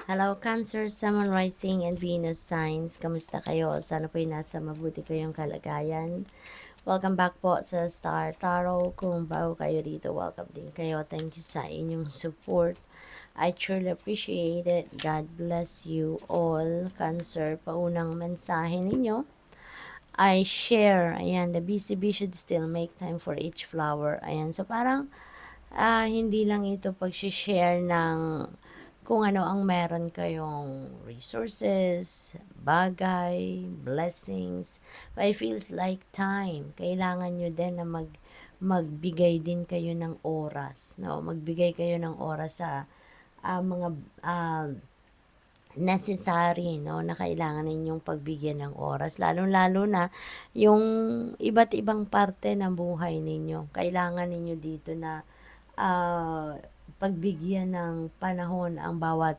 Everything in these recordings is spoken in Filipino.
Hello Cancer, Sun, Rising, and Venus signs. Kamusta kayo? Sana po'y nasa mabuti kayong kalagayan. Welcome back po sa Star Tarot. Kung bago kayo dito, welcome din kayo. Thank you sa inyong support. I truly appreciate it. God bless you all. Cancer, paunang mensahe ninyo. I share, ayan, the BCB should still make time for each flower. Ayan, so parang hindi lang ito pag-share ng kung ano ang meron kayong resources, bagay, blessings. But it feels like time. Kailangan nyo din na magbigay din kayo ng oras. No? Magbigay kayo ng oras sa mga necessary, no, na kailangan ninyong pagbigyan ng oras, lalong-lalo na yung iba't ibang parte ng buhay ninyo. Kailangan ninyo dito na pagbigyan ng panahon ang bawat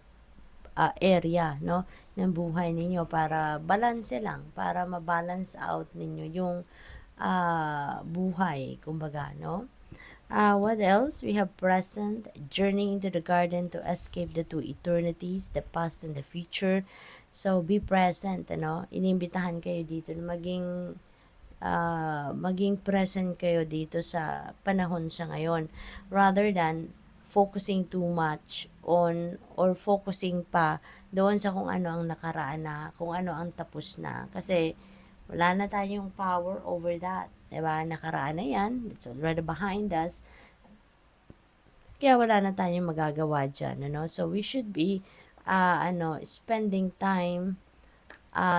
area, no, ng buhay ninyo para balanse lang, para ma-balance out ninyo yung buhay, kumbaga, no? What else? We have present, journey into the garden to escape the two eternities, the past and the future. So, be present, ano? Inimbitahan kayo dito na maging present kayo dito sa panahon sa ngayon. Rather than focusing too much on or focusing pa doon sa kung ano ang nakaraan na, kung ano ang tapos na. Kasi, wala na tayong power over that. Diba? Nakaraan na yan. It's already behind us. Kaya wala na tayong magagawa dyan. Ano? So, we should be spending time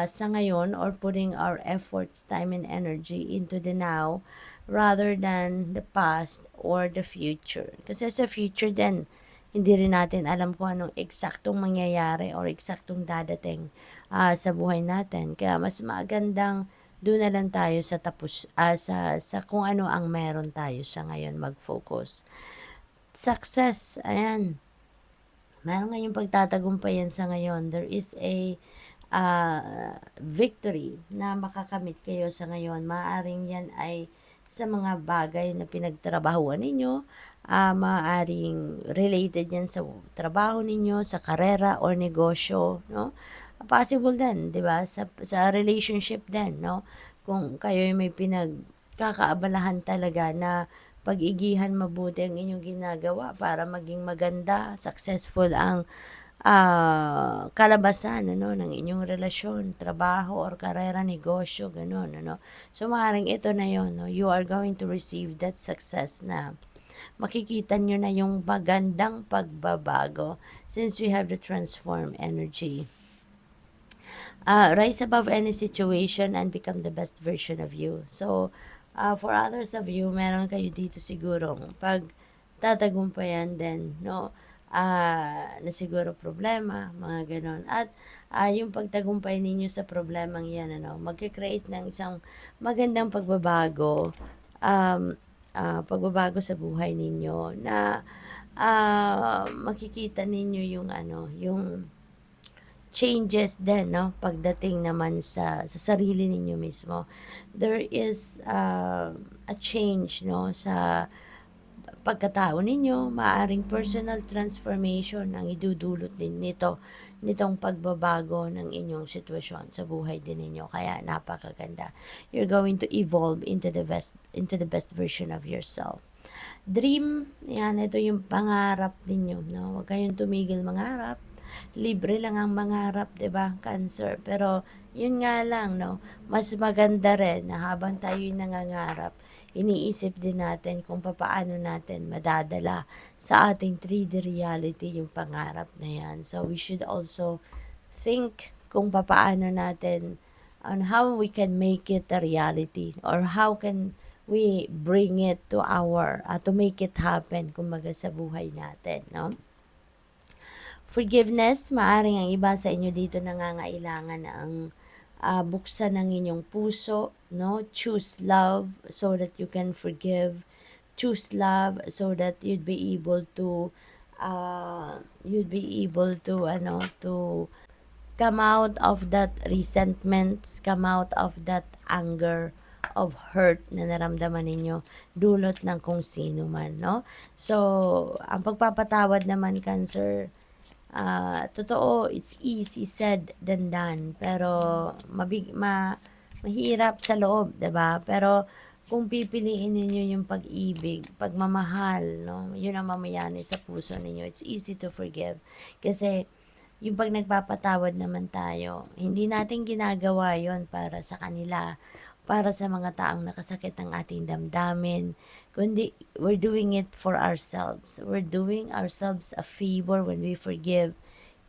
sa ngayon or putting our efforts, time, and energy into the now rather than the past or the future. Kasi sa future din, hindi rin natin alam kung anong eksaktong mangyayari or eksaktong dadating sa buhay natin. Kaya mas magandang doon na lang tayo sa tapos sa kung ano ang meron tayo sa ngayon mag-focus. Success, ayan. Meron ngayong pagtatagumpayan sa ngayon. There is a victory na makakamit kayo sa ngayon. Maaring yan ay sa mga bagay na pinagtrabahuan ninyo, maaring related yan sa trabaho ninyo, sa karera or negosyo, no? Possible din, 'di ba? Sa relationship din, no? Kung kayo may pinagkakaabalahan talaga na pag-igihan mabuti ang inyong ginagawa para maging maganda, successful ang kalabasan, ano, ng inyong relasyon, trabaho or karera, negosyo, ganun, ano. So, maaaring ito na yon, no? You are going to receive that success na makikita nyo na yung magandang pagbabago since we have the transform energy. Rise above any situation and become the best version of you. So, for others of you, meron kayo dito sigurong pag tatagumpayan din, no? Na siguro problema, mga ganon. At yung pagtagumpay ninyo sa problemang yan, ano, magkikreate ng isang magandang pagbabago, pagbabago sa buhay ninyo na makikita ninyo yung yung changes din, no? Pagdating naman sa sarili ninyo mismo. There is a change, no? Sa pagkatao ninyo, maaring personal transformation ang idudulot din nitong pagbabago ng inyong sitwasyon sa buhay din ninyo. Kaya napakaganda. You're going to evolve into the best version of yourself. Dream, yan, ito yung pangarap ninyo, no? Huwag kayong tumigil mangarap. Libre lang ang mangarap, 'di ba? Cancer. Pero yun nga lang, no? Mas maganda rin na habang tayo'y nangangarap, iniisip din natin kung papaano natin madadala sa ating 3D reality yung pangarap na yan. So we should also think kung papaano natin on how we can make it a reality or how can we bring it to to make it happen kumbaga sa buhay natin, no? Forgiveness, maaring ang iba sa inyo dito nangangailangan ng buksan ng inyong puso, no? Choose love so that you can forgive. Choose love so that you'd be able to come out of that resentments, come out of that anger, of hurt na naramdaman ninyo dulot ng kung sino man, no? So, ang pagpapatawad naman, Cancer, Totoo, it's easy said than done, pero mahirap sa loob, 'di ba? Pero kung pipiliin ninyo yung pag-ibig, pagmamahal, no, yun ang mamayani sa puso ninyo. It's easy to forgive. Kasi yung pag nagpapatawad naman tayo, hindi natin ginagawa yon para sa kanila, para sa mga taong nakasakit ng ating damdamin, kundi we're doing it for ourselves. We're doing ourselves a favor when we forgive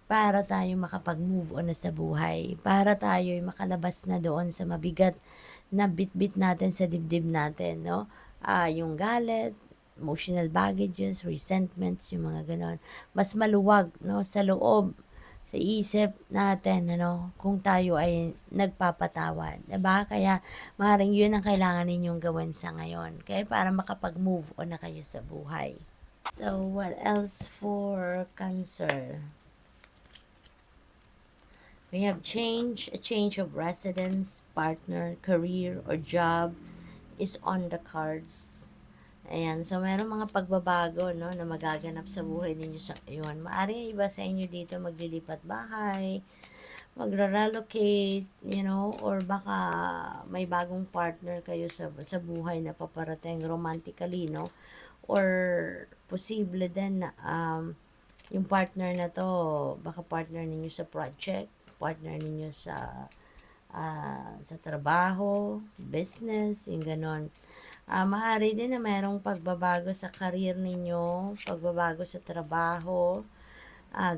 para tayo makapag-move on na sa buhay, para tayo makalabas na doon sa mabigat na bitbit natin sa dibdib natin, no? Yung galit, emotional baggages, resentments, yung mga ganon. Mas maluwag, no, sa loob, sa isip natin, ano, kung tayo ay nagpapatawad. Diba? Kaya, maaaring yun ang kailangan ninyong gawin sa ngayon. Kaya para makapag-move on na kayo sa buhay. So, what else for Cancer? We have a change of residence, partner, career, or job is on the cards. Ayan, so meron mga pagbabago, no, na magaganap sa buhay ninyo sa ngayon. Maaring iba sa inyo dito maglilipat bahay, magra-relocate, or baka may bagong partner kayo sa buhay na paparating romantically, no? Or posible din na yung partner na to, baka partner ninyo sa project, partner ninyo sa trabaho, business, yung ganon. Maaari din na mayroong pagbabago sa career ninyo, pagbabago sa trabaho,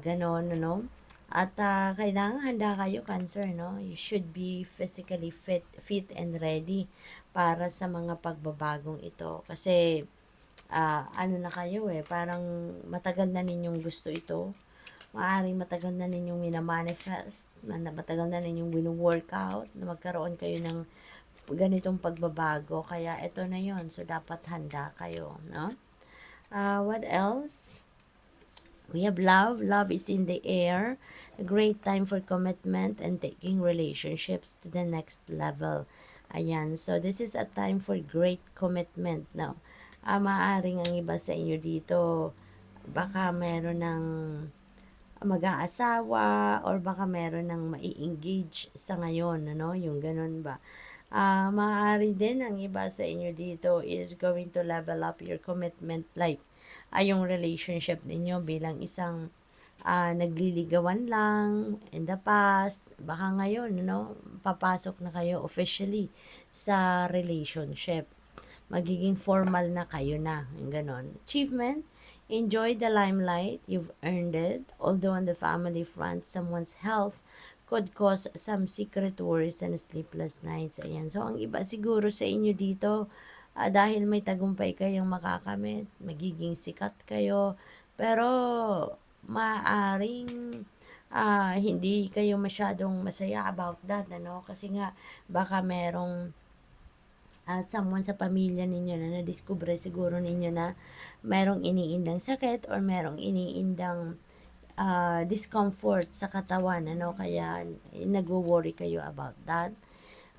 ganon, ano. At kailangan handa kayo, Cancer, no? You should be physically fit and ready para sa mga pagbabagong ito. Kasi, ano na kayo parang matagal na ninyong gusto ito. Maaaring matagal na ninyong minamanifest, matagal na ninyong wino-workout na magkaroon kayo ng ganitong pagbabago. Kaya ito na yon. So, dapat handa kayo, no? What else? We have love. Love is in the air. A great time for commitment and taking relationships to the next level. Ayan. So, this is a time for great commitment, no? Maaaring ang iba sa inyo dito, baka meron ng mag-aasawa or baka meron ng mai-engage sa ngayon, ano, yung ganun ba. Maaari din ang iba sa inyo dito is going to level up your commitment life, yung relationship ninyo bilang isang nagliligawan lang in the past, baka ngayon, papasok na kayo officially sa relationship. Magiging formal na kayo na, yung ganon. Achievement, enjoy the limelight, you've earned it. Although on the family front, someone's health could cause some secret worries and sleepless nights. Ayan. So, ang iba siguro sa inyo dito, dahil may tagumpay kayong makakamit, magiging sikat kayo, pero maaring hindi kayo masyadong masaya about that, ano? Kasi nga, baka merong someone sa pamilya ninyo na nadiskubre siguro ninyo na merong iniindang sakit or merong iniindang discomfort sa katawan, ano, kaya nagwo-worry kayo about that.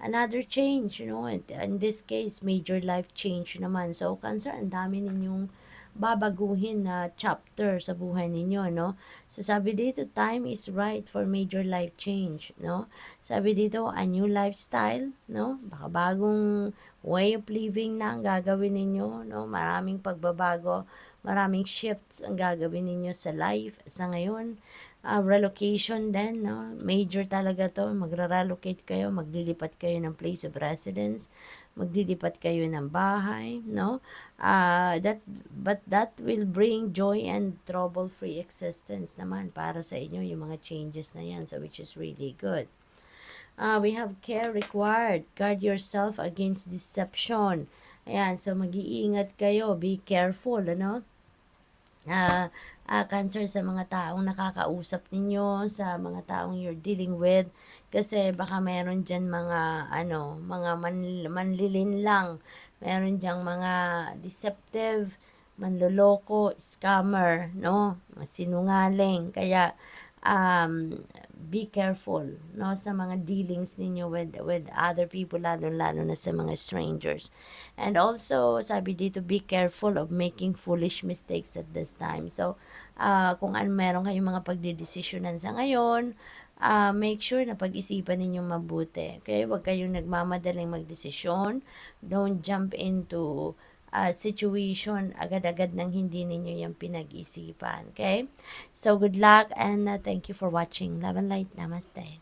Another change, in this case, major life change naman. So, Cancer, ang dami ninyong babaguhin na chapter sa buhay ninyo, no? So, sabi dito, time is right for major life change, no? Sabi dito, a new lifestyle, no? Baka bagong way of living na ang gagawin ninyo, no? Maraming pagbabago, maraming shifts ang gagawin ninyo sa life sa ngayon. Relocation din, no? Major talaga to. Magra-relocate kayo, maglilipat kayo ng place of residence, maglilipat kayo ng bahay, no? But that will bring joy and trouble-free existence naman para sa inyo, yung mga changes na yan, so which is really good. We have care required. Guard yourself against deception. Ayan, so mag-iingat kayo. Be careful, ano? Cancer, sa mga taong nakakausap ninyo, sa mga taong you're dealing with, kasi baka meron dyan mga manlilin lang, meron dyan mga deceptive, manloloko, scammer, no, sinungaling, kaya be careful, no, sa mga dealings ninyo with other people, lalo na sa mga strangers. And also, sabi dito, be careful of making foolish mistakes at this time. So, kung meron kayong mga pagdidesisyonan sa ngayon, make sure na pag-isipan ninyong mabuti. Okay? Huwag kayong nagmamadaling magdesisyon. Don't jump into situation agad-agad nang hindi ninyo yung pinag-isipan. Okay? So, good luck and thank you for watching. Love and light. Namaste.